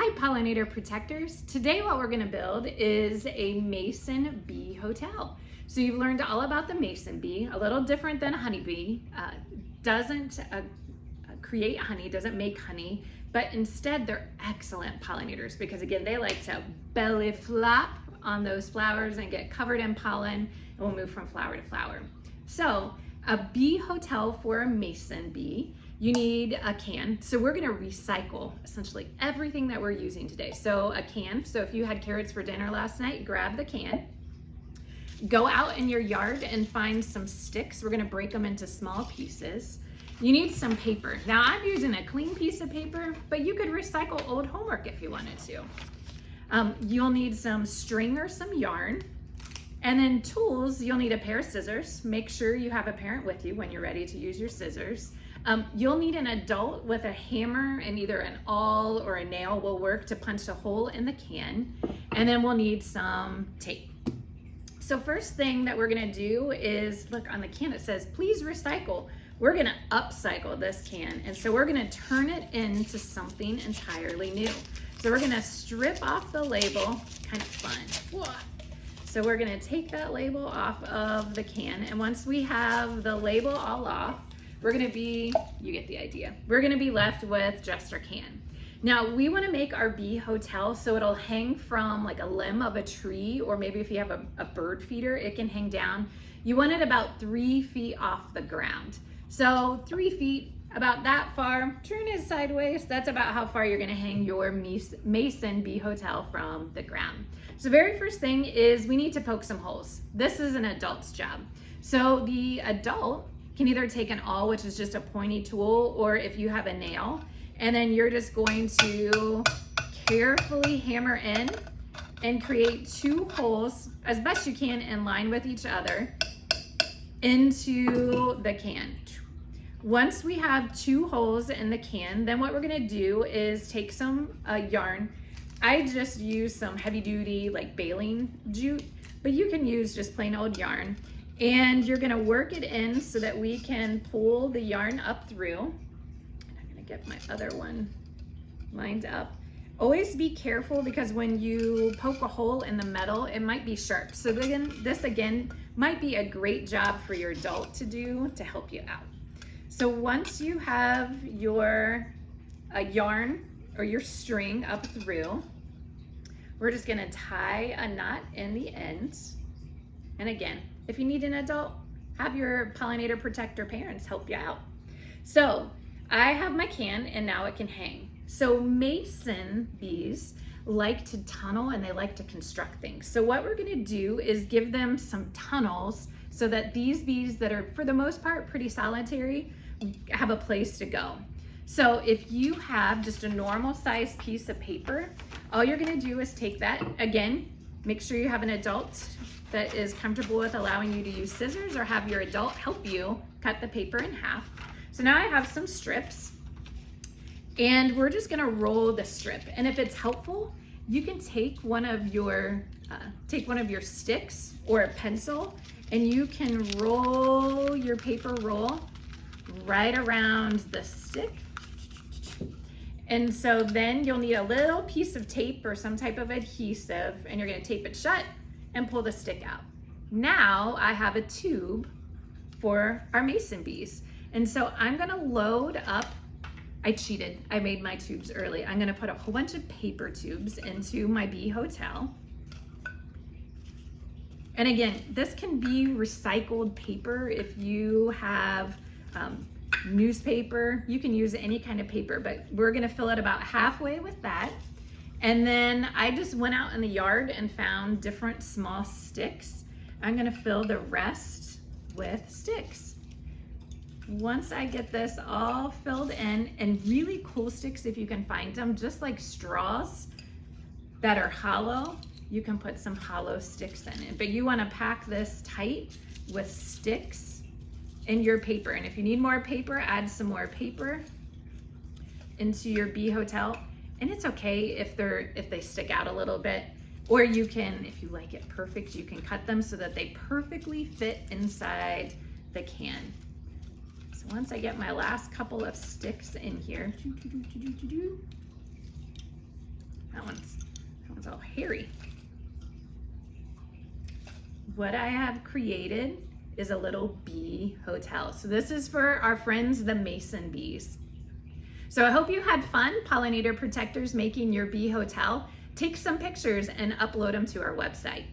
Hi pollinator protectors. Today what we're going to build is a mason bee hotel. So you've learned all about the mason bee, a little different than a honeybee. Doesn't create honey, doesn't make honey, but instead they're excellent pollinators because again, they like to belly flop on those flowers and get covered in pollen and will move from flower to flower. So a bee hotel for a mason bee, you need a can. So we're gonna recycle essentially everything that we're using today. So a can, so if you had carrots for dinner last night, grab the can. Go out in your yard and find some sticks. We're gonna break them into small pieces. You need some paper. Now I'm using a clean piece of paper, but you could recycle old homework if you wanted to. You'll need some string or some yarn. And then tools, you'll need a pair of scissors. Make sure you have a parent with you when you're ready to use your scissors. You'll need an adult with a hammer, and either an awl or a nail will work to punch a hole in the can. And then we'll need some tape. So first thing that we're gonna do is, look on the can, it says, please recycle. We're gonna upcycle this can. And so we're gonna turn it into something entirely new. So we're gonna strip off the label, kind of fun. So we're gonna take that label off of the can, and once we have the label all off, we're gonna be, you get the idea, we're gonna be left with just our can. Now we wanna make our bee hotel so it'll hang from like a limb of a tree, or maybe if you have a bird feeder, it can hang down. You want it about 3 feet off the ground. So 3 feet, about that far, turn it sideways. That's about how far you're gonna hang your mason bee hotel from the ground. So very first thing is we need to poke some holes. This is an adult's job. So the adult can either take an awl, which is just a pointy tool, or if you have a nail, and then you're just going to carefully hammer in and create 2 holes as best you can in line with each other into the can. Once we have 2 holes in the can, then what we're gonna do is take some yarn. I just use some heavy duty like baling jute, but you can use just plain old yarn. And you're gonna work it in so that we can pull the yarn up through. And I'm gonna get my other one lined up. Always be careful because when you poke a hole in the metal, it might be sharp. So then this again might be a great job for your adult to do to help you out. So once you have your yarn or your string up through, we're just gonna tie a knot in the end. And again, if you need an adult, have your pollinator protector parents help you out. So I have my can and now it can hang. So mason bees like to tunnel and they like to construct things. So what we're gonna do is give them some tunnels so that these bees that are for the most part pretty solitary have a place to go. So if you have just a normal size piece of paper, all you're gonna do is take that, again, make sure you have an adult that is comfortable with allowing you to use scissors, or have your adult help you cut the paper in half. So now I have some strips, and we're just gonna roll the strip. And if it's helpful, you can take one of your sticks or a pencil, and you can roll your paper roll right around the stick. And so then you'll need a little piece of tape or some type of adhesive, and you're gonna tape it shut and pull the stick out. Now I have a tube for our mason bees. And so I'm gonna load up, I cheated, I made my tubes early. I'm gonna put a whole bunch of paper tubes into my bee hotel. And again, this can be recycled paper. If you have newspaper, you can use any kind of paper, but we're gonna fill it about halfway with that. And then I just went out in the yard and found different small sticks. I'm gonna fill the rest with sticks. Once I get this all filled in, and really cool sticks if you can find them, just like straws that are hollow, you can put some hollow sticks in it. But you wanna pack this tight with sticks in your paper. And if you need more paper, add some more paper into your bee hotel. And it's okay if they stick out a little bit, or you can, if you like it perfect, you can cut them so that they perfectly fit inside the can. So once I get my last couple of sticks in here, hairy. What I have created is a little bee hotel. So this is for our friends, the mason bees. So I hope you had fun, pollinator protectors, making your bee hotel. Take some pictures and upload them to our website.